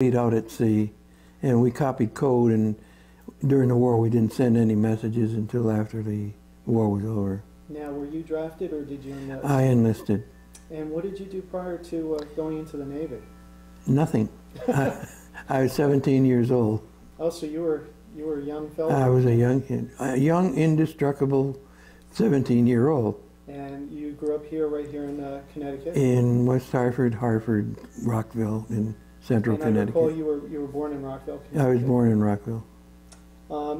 fleet out at sea, and we copied code, and during the war we didn't send any messages until after the war was over. Now, were you drafted or did you enlist? I enlisted. And what did you do prior to going into the Navy? Nothing. I was 17 years old. Oh, so you were a young fellow? I was a young kid, a young, indestructible 17-year-old. And you grew up here, right here in Connecticut? In West Hartford, Rockville, in central Connecticut. I recall you were born in Rockville, Connecticut. I was born in Rockville.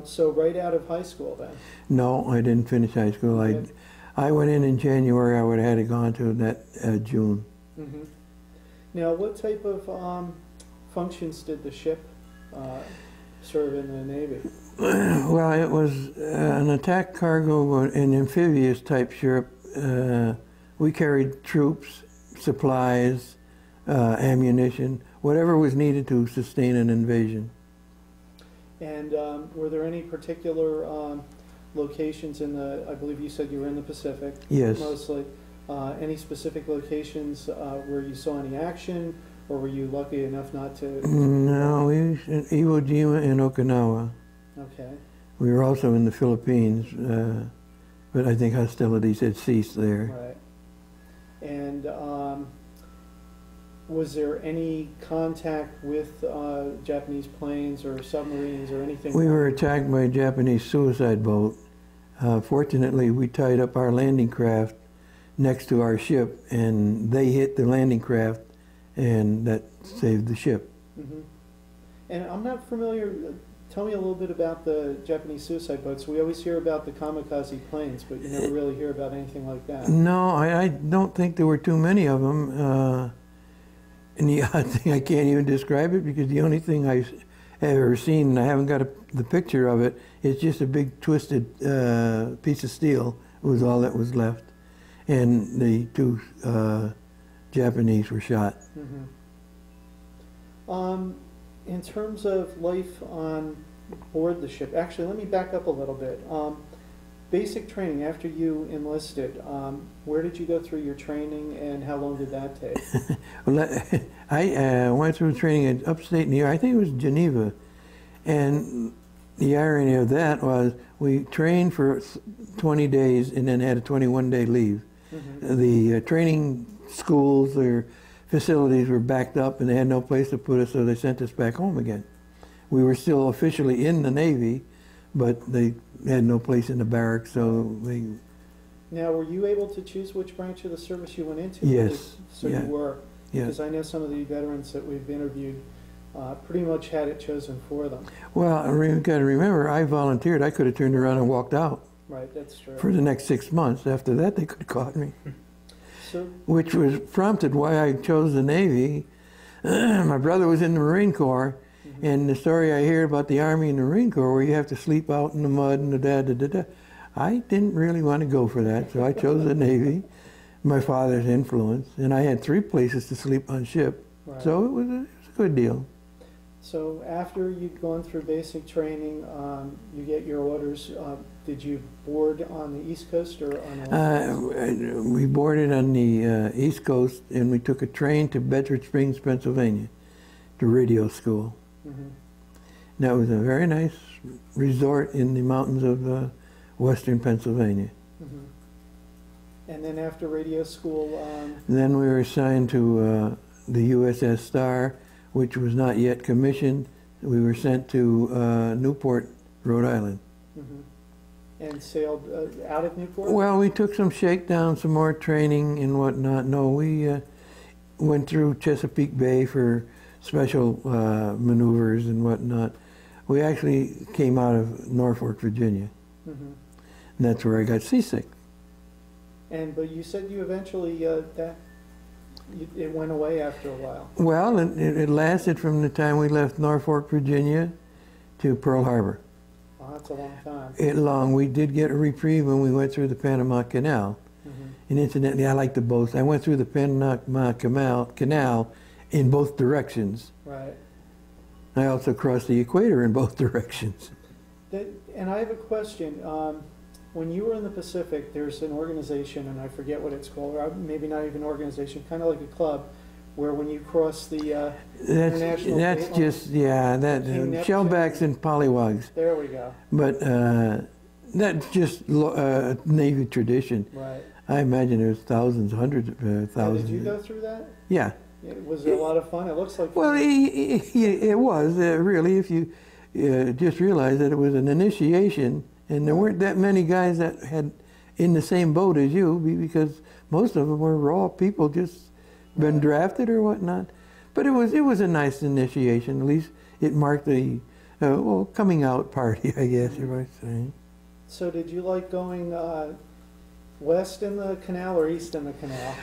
So right out of high school then? No, I didn't finish high school. Okay. I went in January. I would have had to gone to that June. Mm-hmm. Now, what type of functions did the ship serve in the Navy? Well, it was an attack cargo, an amphibious type ship. We carried troops, supplies, ammunition, whatever was needed to sustain an invasion. And were there any particular locations in the, I believe you said you were in the Pacific? Yes. Mostly. Any specific locations where you saw any action, or were you lucky enough not to? No, we was in Iwo Jima and Okinawa. Okay. We were also in the Philippines, but I think hostilities had ceased there. Right. And was there any contact with Japanese planes or submarines or anything? We were attacked by a Japanese suicide boat. Fortunately, we tied up our landing craft next to our ship, and they hit the landing craft, and that saved the ship. Mm-hmm. And I'm not familiar, tell me a little bit about the Japanese suicide boats. We always hear about the kamikaze planes, but you never really hear about anything like that. No, I don't think there were too many of them. And the odd thing, I can't even describe it, because the only thing I've ever seen, and I haven't got the picture of it, it's just a big twisted piece of steel. It was all that was left. And the two Japanese were shot. Mm-hmm. In terms of life on board the ship, actually, let me back up a little bit. Basic training, after you enlisted, where did you go through your training, and how long did that take? Well, I went through training in upstate New York. I think it was Geneva. And the irony of that was we trained for 20 days and then had a 21-day leave. Mm-hmm. The training schools, their facilities were backed up, and they had no place to put us, so they sent us back home again. We were still officially in the Navy, but they had no place in the barracks, so they... Now, were you able to choose which branch of the service you went into? Yes. So yeah. you were? Yeah. Because I know some of the veterans that we've interviewed pretty much had it chosen for them. Well, you've got to remember, I volunteered. I could have turned around and walked out. Right, that's true. For the next 6 months. After that, they could have caught me. So, which was prompted why I chose the Navy. My brother was in the Marine Corps, mm-hmm. and the story I hear about the Army and the Marine Corps, where you have to sleep out in the mud and the I didn't really want to go for that, so I chose the Navy. My father's influence, and I had 3 places to sleep on ship, right. So it was a good deal. So after you'd gone through basic training, you get your orders. Did you board on the East Coast or on the West Coast? We boarded on the East Coast, and we took a train to Bedford Springs, Pennsylvania, to radio school. Mm-hmm. That was a very nice resort in the mountains of western Pennsylvania. Mm-hmm. And then after radio school? Then we were assigned to the U.S.S. Starr, which was not yet commissioned. We were sent to Newport, Rhode Island. Mm-hmm. And sailed out of Newport? Well, we took some shakedown, some more training and whatnot. No, we went through Chesapeake Bay for special maneuvers and whatnot. We actually came out of Norfolk, Virginia. Mm-hmm. And that's where I got seasick. But you said you eventually, it went away after a while. Well, it lasted from the time we left Norfolk, Virginia to Pearl Harbor. Oh, that's a long time. We did get a reprieve when we went through the Panama Canal. Mm-hmm. And incidentally, I like the both. I went through the Panama Canal in both directions. Right. I also crossed the equator in both directions. And I have a question. When you were in the Pacific, there's an organization, and I forget what it's called, or maybe not even an organization, kind of like a club, where when you cross the international That's date line, just, yeah, that King Neptune. shellbacks and pollywogs. There we go. But that's just Navy tradition. Right. I imagine there's thousands, hundreds of Yeah, thousands. did you go through that? Yeah. Was it a lot of fun? It looks like. Well, it was, really, if you just realize that it was an initiation, and there weren't that many guys that had in the same boat as you, because most of them were raw people, just been drafted or whatnot. But it was a nice initiation. At least it marked the coming out party, I guess you might say. So did you like going west in the canal or east in the canal?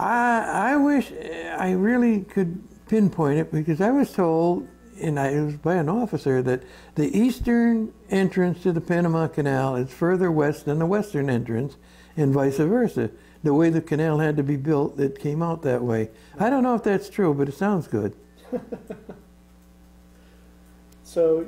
I wish I really could pinpoint it, because I was told, and it was by an officer, that the eastern entrance to the Panama Canal is further west than the western entrance, and vice versa. The way the canal had to be built, it came out that way. I don't know if that's true, but it sounds good. So,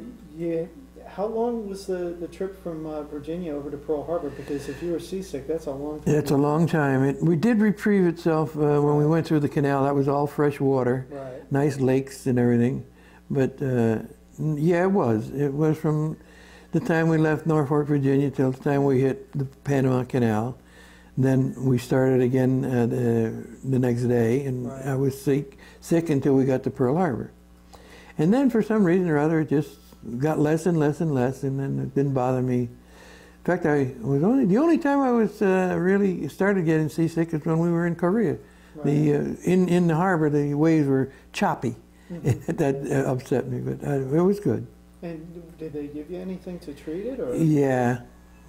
how long was the trip from Virginia over to Pearl Harbor? Because if you were seasick, that's a long time. It's a long time. We did reprieve itself when we went through the canal. That was all fresh water, Right. nice lakes and everything. But yeah, it was. It was from the time we left Norfolk, Virginia, till the time we hit the Panama Canal. Then we started again the next day, and Right. I was sick until we got to Pearl Harbor. And then for some reason or other, it just got less and less and less, and then it didn't bother me. In fact, the only time I was really started getting seasick is when we were in Korea. Right. In the harbor, the waves were choppy. Mm-hmm. That upset me, but it was good. And did they give you anything to treat it, or? Yeah,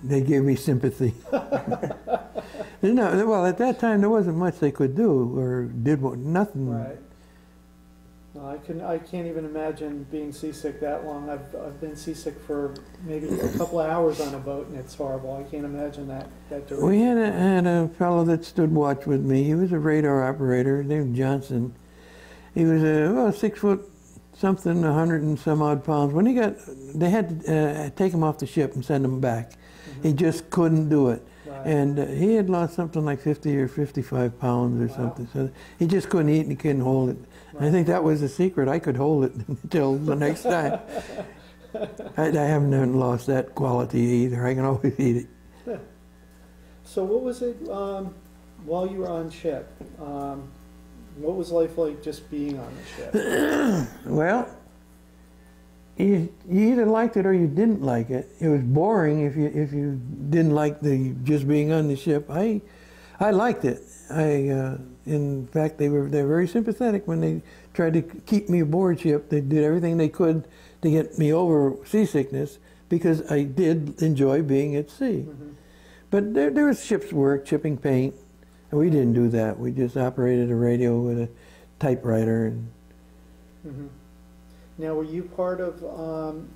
they gave me sympathy. No, well, at that time there wasn't much they could do or nothing. Right. No, I can't even imagine being seasick that long. I've been seasick for maybe a couple of hours on a boat, and it's horrible. I can't imagine that duration. We had a fellow that stood watch with me. He was a radar operator named Johnson. He was 6 foot something, 100 and some odd pounds. When they had to take him off the ship and send him back. Mm-hmm. He just couldn't do it. Right. And he had lost something like 50 or 55 pounds or something. So he just couldn't eat and he couldn't hold it. Right. I think that was the secret. I could hold it until the next time. I haven't lost that quality either. I can always eat it. So what was it while you were on ship? What was life like just being on the ship? Well, you either liked it or you didn't like it. It was boring if you didn't like just being on the ship. I liked it. In fact, they're very sympathetic when they tried to keep me aboard ship. They did everything they could to get me over seasickness, because I did enjoy being at sea. Mm-hmm. But there was ship's work, chipping paint, and we didn't do that. We just operated a radio with a typewriter. And Mm-hmm. Now, were you part of,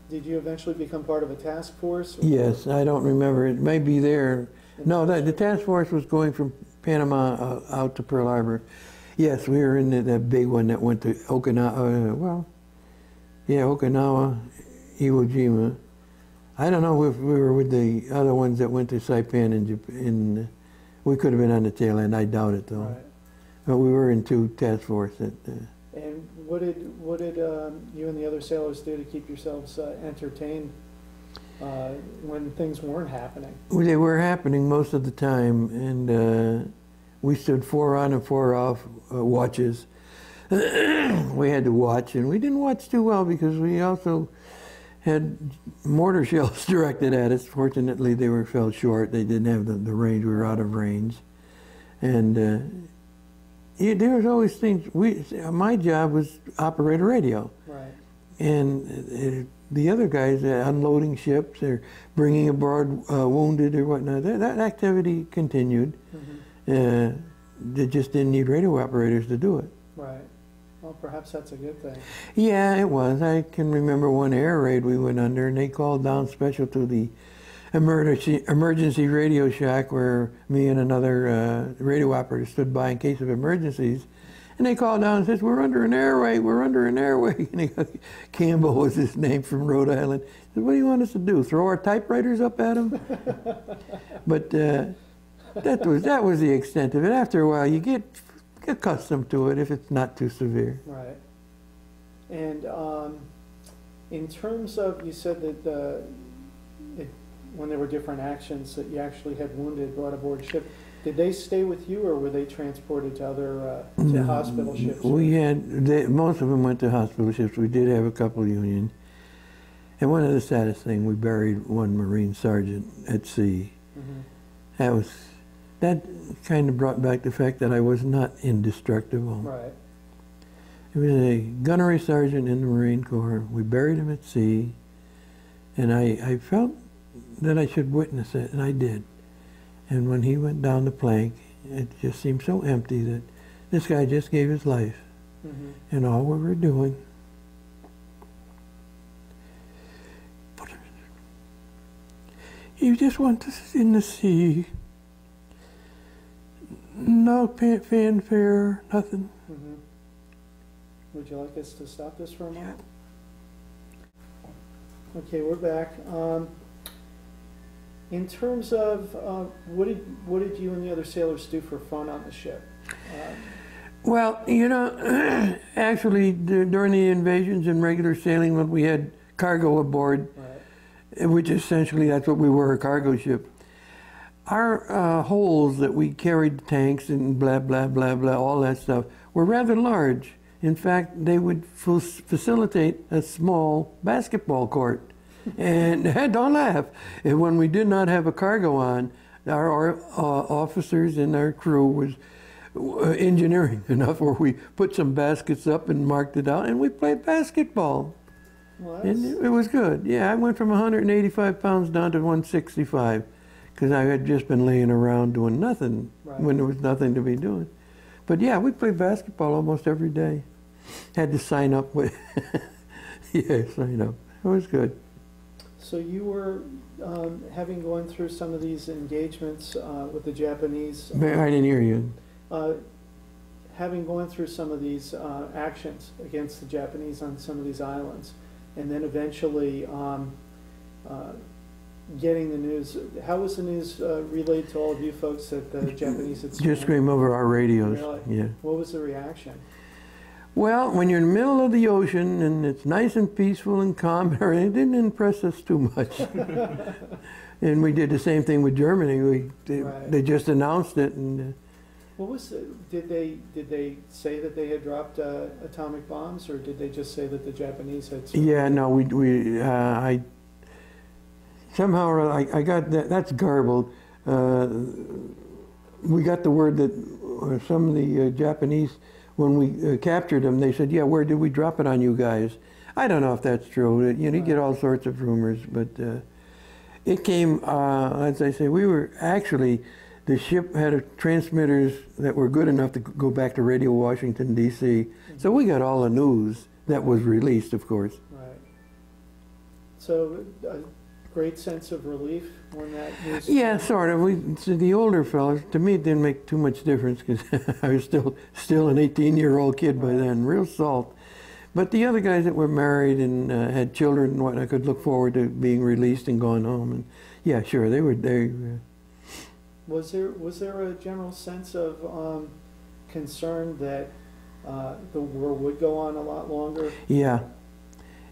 did you eventually become part of a task force? yes, I don't remember. It may be there. No, the task force was going from Panama out to Pearl Harbor. Yes, we were in that big one that went to Okinawa. Okinawa, Iwo Jima. I don't know if we were with the other ones that went to Saipan in Japan. We could have been on the tail end. I doubt it, though. Right. But we were in 2 task force. And what did you and the other sailors do to keep yourselves entertained when things weren't happening? Well, they were happening most of the time, and we stood 4 on and 4 off watches. We had to watch, and we didn't watch too well because we also had mortar shells directed at us. Fortunately, they fell short. They didn't have the range. We were out of range. And there was always things. My job was operate a radio. Right. And the other guys unloading ships or bringing aboard wounded or whatnot, that activity continued. Mm-hmm. They just didn't need radio operators to do it. Right. Well, perhaps that's a good thing. Yeah, it was. I can remember one air raid we went under, and they called down special to the emergency radio shack where me and another radio operator stood by in case of emergencies. And they called down and says, "We're under an air raid, we're under an air raid." And Campbell was his name from Rhode Island. He said, "What do you want us to do, throw our typewriters up at them?" But that was the extent of it. After a while, you get accustomed to it if it's not too severe. Right. And in terms of, you said that when there were different actions that you actually had wounded brought aboard ship, did they stay with you, or were they transported to other to hospital ships? We had, most of them went to hospital ships. We did have a couple Union. And one of the saddest things, we buried one Marine sergeant at sea. Mm-hmm. That kind of brought back the fact that I was not indestructible. Right. He was a gunnery sergeant in the Marine Corps. We buried him at sea, and I felt that I should witness it, and I did. And when he went down the plank, it just seemed so empty that this guy just gave his life. Mm-hmm. And all we were doing, he just went in the sea. No fanfare, nothing. Mm-hmm. Would you like us to stop this for a moment? Okay, we're back. In terms of what did you and the other sailors do for fun on the ship? Well, you know, actually during the invasions and regular sailing, when we had cargo aboard, right, which essentially that's what we were, a cargo ship. Our holds that we carried tanks and blah, blah, blah, blah, all that stuff, were rather large. In fact, they would facilitate a small basketball court. And don't laugh. And when we did not have a cargo on, our officers and our crew was engineering enough where we put some baskets up and marked it out, and we played basketball. Well, and it was good. Yeah, I went from 185 pounds down to 165 because I had just been laying around doing nothing, right, when there was nothing to be doing. But yeah, we played basketball almost every day. Had to sign up with, yeah, sign up. It was good. So you were, having gone through some of these engagements with the Japanese. I didn't hear you. Having gone through some of these actions against the Japanese on some of these islands, and then eventually getting the news. How was the news relayed to all of you folks that the Japanese had just scream over our radios. Really? Yeah. What was the reaction? Well, when you're in the middle of the ocean and it's nice and peaceful and calm, it didn't impress us too much. And we did the same thing with Germany. They just announced it. And what was did they say that they had dropped atomic bombs, or did they just say that the Japanese had? Yeah, no, I somehow I got that. That's garbled. We got the word that some of the Japanese, when we captured them, they said, "Yeah, where did we drop it on you guys?" I don't know if that's true. You know, you get all sorts of rumors, but it came. As I say, we were actually, the ship had transmitters that were good enough to go back to Radio Washington, D.C. Mm-hmm. So we got all the news that was released, of course. Right. So a great sense of relief when that news. Yeah, sort of. The older fellas, to me, it didn't make too much difference because I was still an 18-year-old kid by then, real salt. But the other guys that were married and had children and what, I could look forward to being released and going home. And yeah, sure, they were there. Was there a general sense of concern that the war would go on a lot longer? Yeah.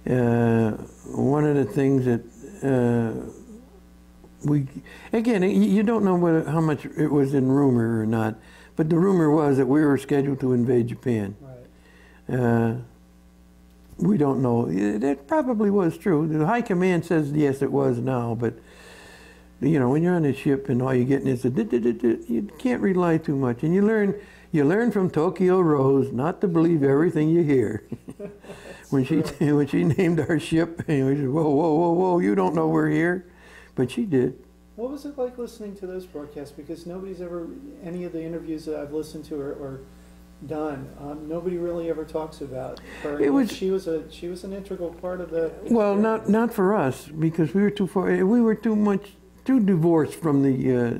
One of the things that you don't know how much it was in rumor or not, but the rumor was that we were scheduled to invade Japan. Right. We don't know. It probably was true. The high command says yes, it was now, but you know, when you're on a ship and all you're getting is you can't rely too much, and you learn from Tokyo Rose not to believe everything you hear. when she named our ship, and we said, "Whoa, whoa, whoa, whoa! You don't know we're here," but she did. What was it like listening to those broadcasts? Because nobody's ever, any of the interviews that I've listened to or done, nobody really ever talks about her. She was an integral part of the. Well, not for us, because we were too far. We were too divorced from the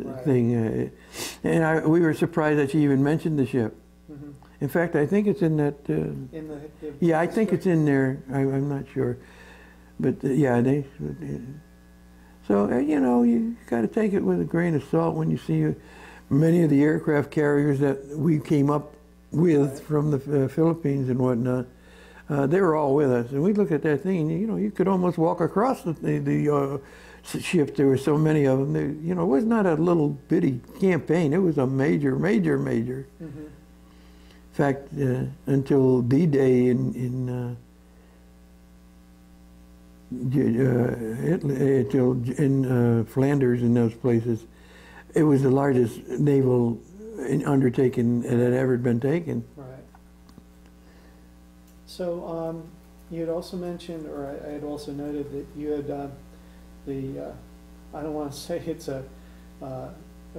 right. thing, and we were surprised that she even mentioned the ship. Mm-hmm. In fact, I think it's in that. Yeah, I think it's in there. I'm not sure, but yeah, they. So you know, you got to take it with a grain of salt when you see many of the aircraft carriers that we came up with from the Philippines and whatnot. They were all with us, and we looked at that thing. And, you know, you could almost walk across the ship. There were so many of them. You know, it was not a little bitty campaign. It was a major, major, major. Mm-hmm. In fact, until D-Day in Flanders and those places, it was the largest naval undertaking that had ever been taken. Right. So you had also mentioned, or I had also noted that you had I don't want to say it's a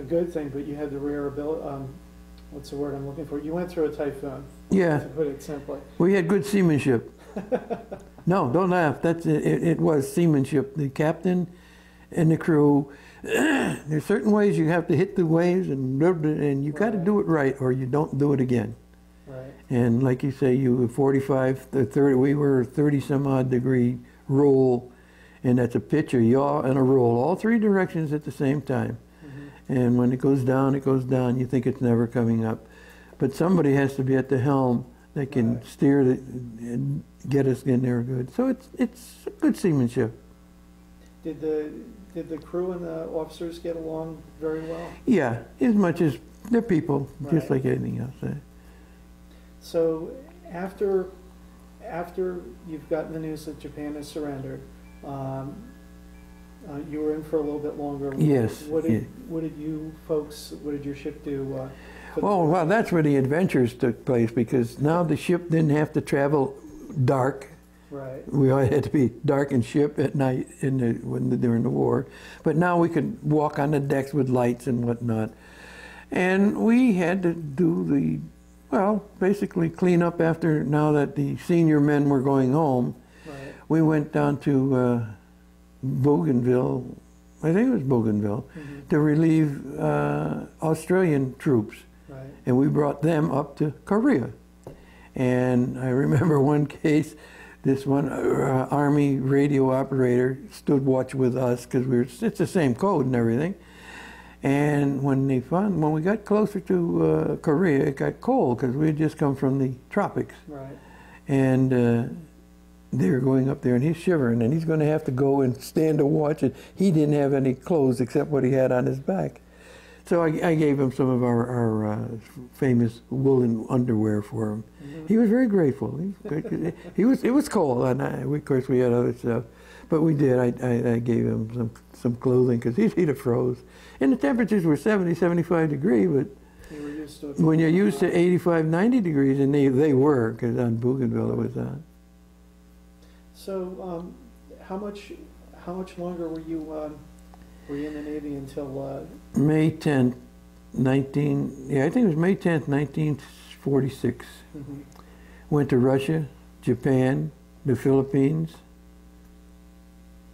good thing, but you had the rare ability, what's the word I'm looking for? You went through a typhoon. Yeah. To put it simply. We had good seamanship. No, don't laugh. It was seamanship. The captain and the crew. There's certain ways you have to hit the waves, and you got to do it right, or you don't do it again. Right. And like you say, you were 45, 30. We were 30 some odd degree roll, and that's a pitch, a yaw, and a roll, all three directions at the same time. Mm-hmm. And when it goes down, it goes down. You think it's never coming up, but somebody has to be at the helm that can steer and get us in there good. So it's good seamanship. Did the crew and the officers get along very well? Yeah, as much as they're people, just like anything else. So after you've gotten the news that Japan has surrendered, you were in for a little bit longer. Yes. What did your ship do? Oh, well, that's where the adventures took place, because now the ship didn't have to travel dark. Right. We all had to be dark in ship at night during the war. But now we could walk on the decks with lights and whatnot. And we had to do basically clean up after, now that the senior men were going home. Right. We went down to Bougainville, I think it was Bougainville, mm-hmm. to relieve Australian troops. Right. And we brought them up to Korea. And I remember one case, this one Army radio operator stood watch with us, because it's the same code and everything. And when we got closer to Korea, it got cold, because we had just come from the tropics. Right. And they were going up there, and he's shivering, and he's going to have to go and stand to watch it. He didn't have any clothes except what he had on his back. So I gave him some of our famous woolen underwear for him. Mm-hmm. He was very grateful. It was cold, and of course we had other stuff, but we did. I gave him some clothing, because he'd have froze. And the temperatures were 70, 75 degrees, but you were used to it. When you're used to 85, 90 degrees, and they were, because on Bougainville it was on. So how much longer were you in the Navy until? May 10th, I think it was May 10th, 1946. Mm-hmm. Went to Russia, Japan, the Philippines.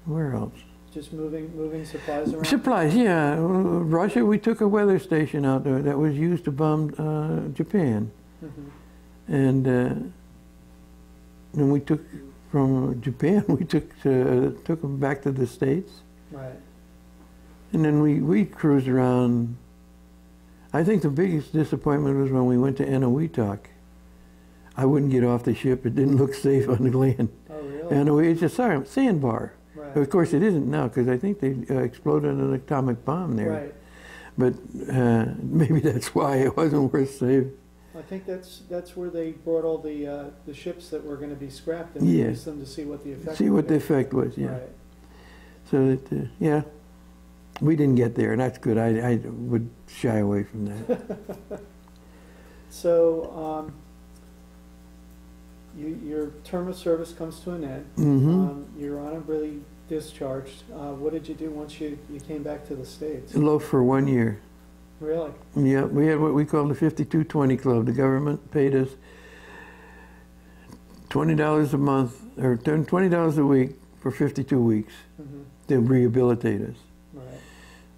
Where else? Just moving supplies around? Supplies, yeah. Russia, we took a weather station out there that was used to bomb Japan. Mm-hmm. And then we took, from Japan, we took them back to the States. Right. And then we cruised around. I think the biggest disappointment was when we went to Eniwetok. I wouldn't get off the ship. It didn't look safe on the land. Oh, really? It's a sandbar. Right. Of course, it isn't now, because I think they exploded an atomic bomb there. Right. But maybe that's why it wasn't worth saving. I think that's where they brought all the ships that were going to be scrapped and used them to see what the effect. See what the effect was, yeah. Right. So that we didn't get there, and that's good. I would shy away from that. So your term of service comes to an end. Mm-hmm. You're honorably discharged. What did you do once you came back to the States? Loafed for 1 year. Really? Yeah, we had what we call the 5220 Club. The government paid us $20 a month, or $20 a week for 52 weeks mm-hmm. to rehabilitate us. Right.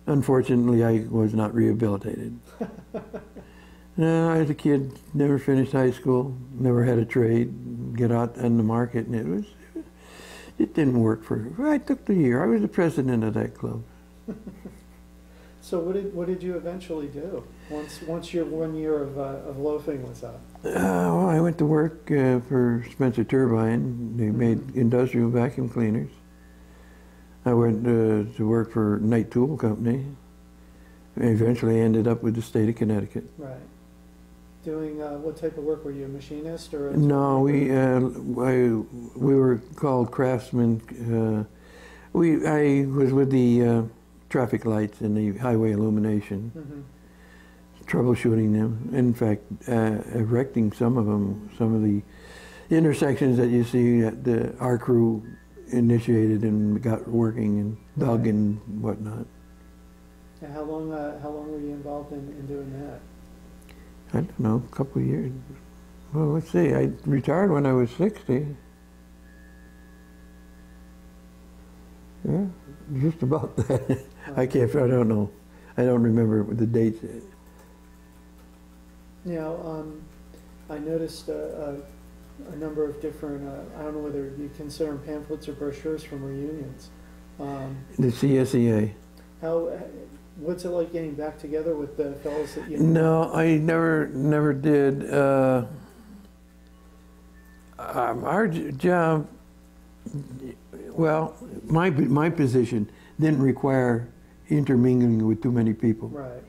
Unfortunately, I was not rehabilitated. As a kid, never finished high school, never had a trade, get out on the market, and it didn't work I took the year. I was the president of that club. So what did you eventually do once your 1 year of loafing was up? Well, I went to work for Spencer Turbine. They made industrial vacuum cleaners. I went to work for Knight Tool Company. I eventually ended up with the state of Connecticut. Right. Doing what type of work? Were you a machinist or? No, we were called craftsmen. I was with the traffic lights and the highway illumination, troubleshooting them. In fact, erecting some of them, some of the intersections that you see that our crew initiated and got working and dug and whatnot. And how long were you involved in doing that? I don't know, a couple of years. Well, let's see, I retired when I was 60. Yeah, just about that. I don't know. I don't remember the dates. I noticed a number of different, I don't know whether you consider them pamphlets or brochures from reunions. The CSEA. What's it like getting back together with the fellows that you know? No, I never did. Our job, well, my position didn't require intermingling with too many people. Right.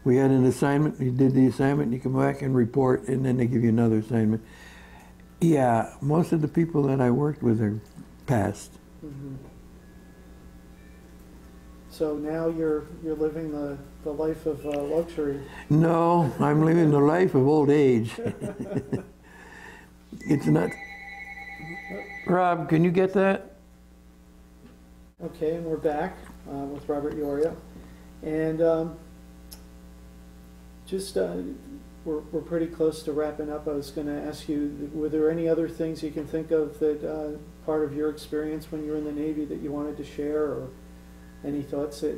We had an assignment, you did the assignment, you come back and report, and then they give you another assignment. Yeah, most of the people that I worked with are passed. So now you're living the life of luxury. No, I'm living the life of old age. It's not. Rob, can you get that? Okay, and we're back with Robert Yoreo, and we're pretty close to wrapping up. I was going to ask you, were there any other things you can think of that part of your experience when you were in the Navy that you wanted to share, or any thoughts that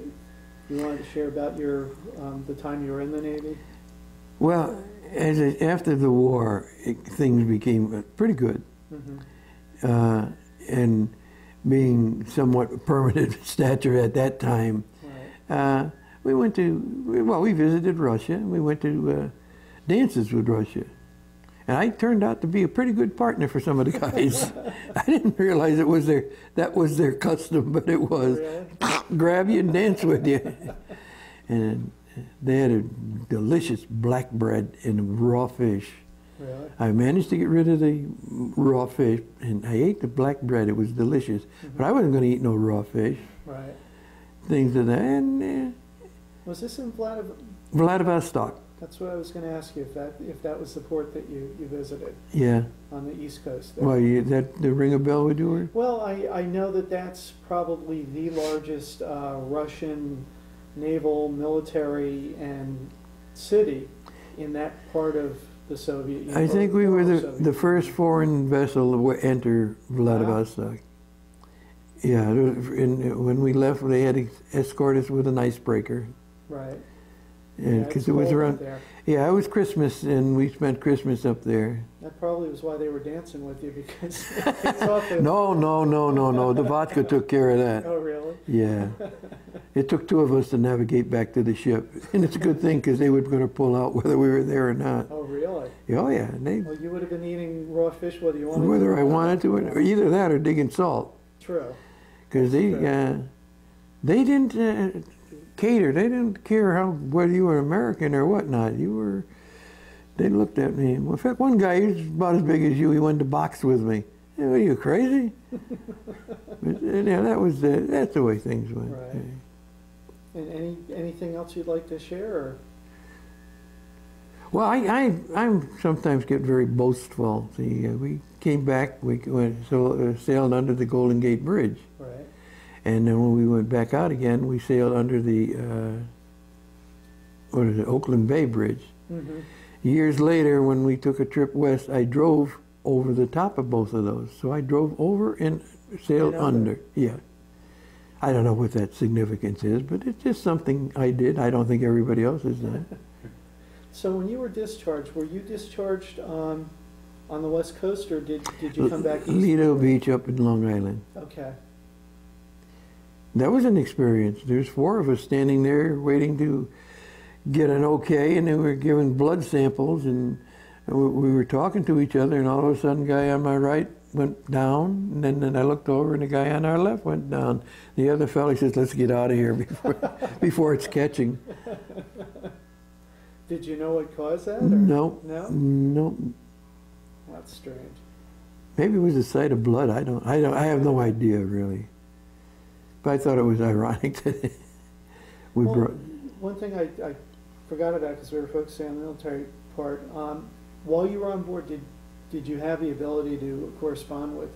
you wanted to share about the time you were in the Navy? Well, after the war, things became pretty good. And being somewhat permanent stature at that time, we visited Russia. We went to dances with Russia. And I turned out to be a pretty good partner for some of the guys. I didn't realize that was their custom, but it was. Really? Grab you and dance with you. And they had a delicious black bread and raw fish. Really? I managed to get rid of the raw fish, and I ate the black bread. It was delicious. But I wasn't going to eat no raw fish. Right. Things of that. And, was this in Vladivostok? That's what I was going to ask you, if that was the port that you visited. Yeah. On the East Coast there. Well, that the ring a bell with you? Well, I know that's probably the largest Russian naval, military, and city in that part of the Soviet Union. I think we were the first foreign vessel to enter Vladivostok. Wow. Yeah, when we left, they had to escort us with an icebreaker. Right. Because it was around, it was Christmas, and we spent Christmas up there. That probably was why they were dancing with you, because it's often... No. The vodka took care of that. Oh, really? Yeah. It took two of us to navigate back to the ship. And it's a good thing, because they were going to pull out whether we were there or not. Oh, really? Oh, yeah. Well, you would have been eating raw fish whether you wanted to. Whether I wanted to, or either that or digging salt. True. Because they didn't... cater. They didn't care whether you were American or whatnot. They looked at me. Well, in fact, one guy, he was about as big as you. He wanted to box with me. Hey, are you crazy? But, that's the way things went. Right. And anything else you'd like to share? Or? Well, I'm sometimes get very boastful. See, we came back. We sailed under the Golden Gate Bridge. Right. And then when we went back out again, we sailed under the Oakland Bay Bridge. Years later, when we took a trip west, I drove over the top of both of those. So I drove over and sailed under. Yeah. I don't know what that significance is, but it's just something I did. I don't think everybody else has done. So when you were discharged, were you discharged on the West Coast, or did you come back east? Lido Beach up in Long Island. Okay. That was an experience. There's 4 of us standing there waiting to get an okay, and they were giving blood samples, and we were talking to each other, and all of a sudden, the guy on my right went down, and then I looked over, and the guy on our left went down. The other fellow says, "Let's get out of here before it's catching." Did you know what caused that? Or? No. No? No. That's strange. Maybe it was the sight of blood. I have no idea, really. But I thought it was ironic that we brought... One thing I forgot about, because we were focusing on the military part, while you were on board, did you have the ability to correspond with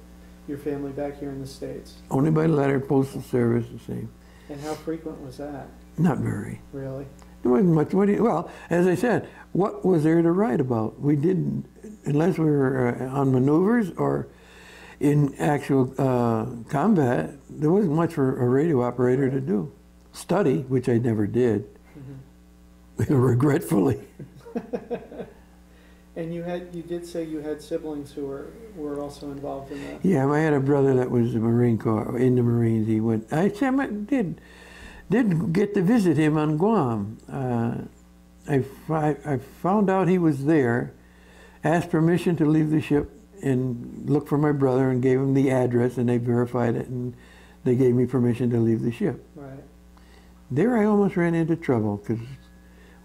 your family back here in the States? Only by letter, postal service, the same. And how frequent was that? Not very. Really? There wasn't much. Well, as I said, what was there to write about? We didn't, unless we were on maneuvers or in actual combat, there wasn't much for a radio operator to do. Study, which I never did, regretfully. And you did say you had siblings who were also involved in that? Yeah, I had a brother that was a Marine Corps, in the Marines. He went, I did get to visit him on Guam. I found out he was there, asked permission to leave the ship and looked for my brother and gave him the address, and they verified it, and they gave me permission to leave the ship. Right. There I almost ran into trouble, because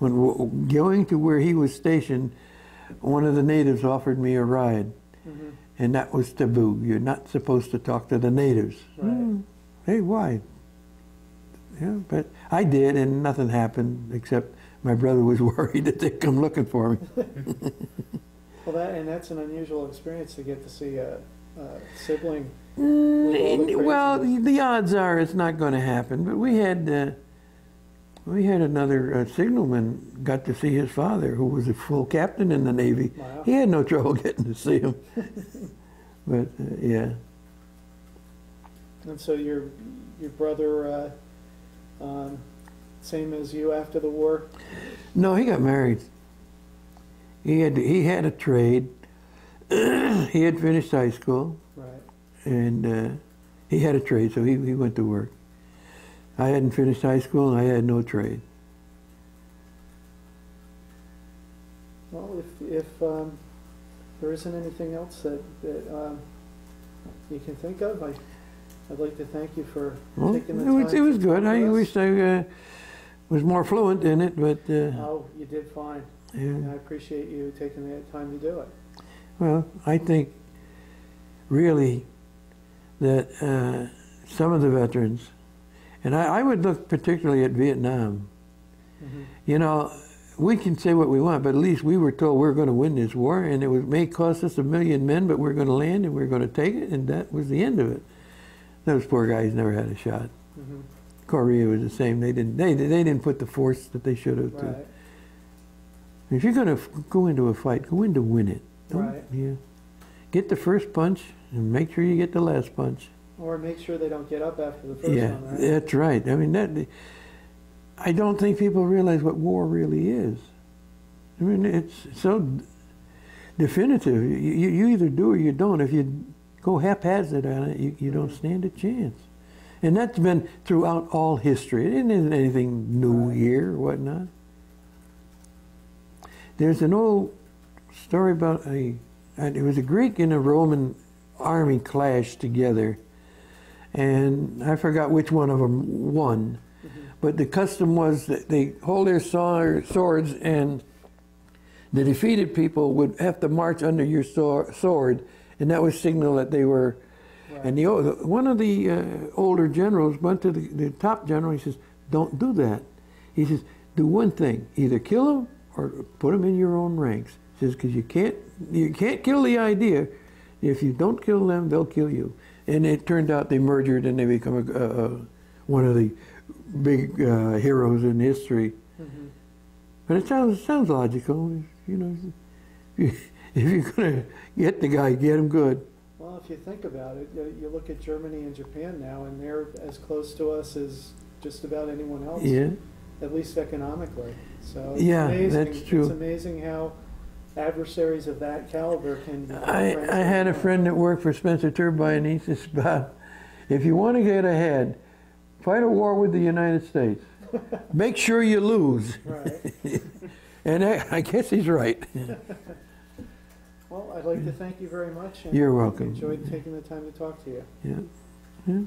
when going to where he was stationed, one of the natives offered me a ride, and that was taboo. You're not supposed to talk to the natives. Right. Hey, why? Yeah, but I did, and nothing happened, except my brother was worried that they'd come looking for me. Well, that's an unusual experience to get to see a sibling. Well, the odds are it's not going to happen. But we had another signalman got to see his father, who was a full captain in the Navy. Wow. He had no trouble getting to see him. But yeah. And so your brother, same as you after the war? No, he got married. He had a trade. He had finished high school. Right. And he had a trade, so he went to work. I hadn't finished high school, and I had no trade. Well, if there isn't anything else that you can think of, I'd like to thank you for taking the time. It was good. I wish I was more fluent in it, but... oh, you did fine. Yeah. And I appreciate you taking the time to do it. Well, I think really that some of the veterans, and I would look particularly at Vietnam. You know, we can say what we want, but at least we were told we're going to win this war, and it may cost us 1 million men, but we're going to land and we're going to take it, and that was the end of it. Those poor guys never had a shot. Korea was the same. They didn't put the force that they should have. Right. If you're going to go into a fight, go in to win it. Right. Yeah. Get the first punch and make sure you get the last punch. Or make sure they don't get up after the first one, right? That's right. I mean, I don't think people realize what war really is. I mean, it's so definitive. You either do or you don't. If you go haphazard on it, you don't stand a chance. And that's been throughout all history. It isn't anything new here or whatnot. There's an old story about it was a Greek and a Roman army clashed together, and I forgot which one of them won. But the custom was that they hold their swords, and the defeated people would have to march under your sword, and that was signal that they were. Right. And one of the older generals went to the top general. He says, "Don't do that." He says, "Do one thing: either kill them or put them in your own ranks." He says, "Because you can't kill the idea. If you don't kill them, they'll kill you." And it turned out they merged and they become one of the big heroes in history. But it sounds logical. You know, if you're going to get the guy, get him good. Well, if you think about it, you look at Germany and Japan now, and they're as close to us as just about anyone else. Yeah. At least economically. So yeah, amazing. That's true. It's amazing how adversaries of that caliber can. I had a friend that worked for Spencer Turbine. He says, "Bob, if you want to get ahead, Fight a war with the United States. Make sure you lose. Right. And I guess he's right. Well, I'd like to thank you very much. And You're welcome. enjoyed taking the time to talk to you. Yeah. Yeah.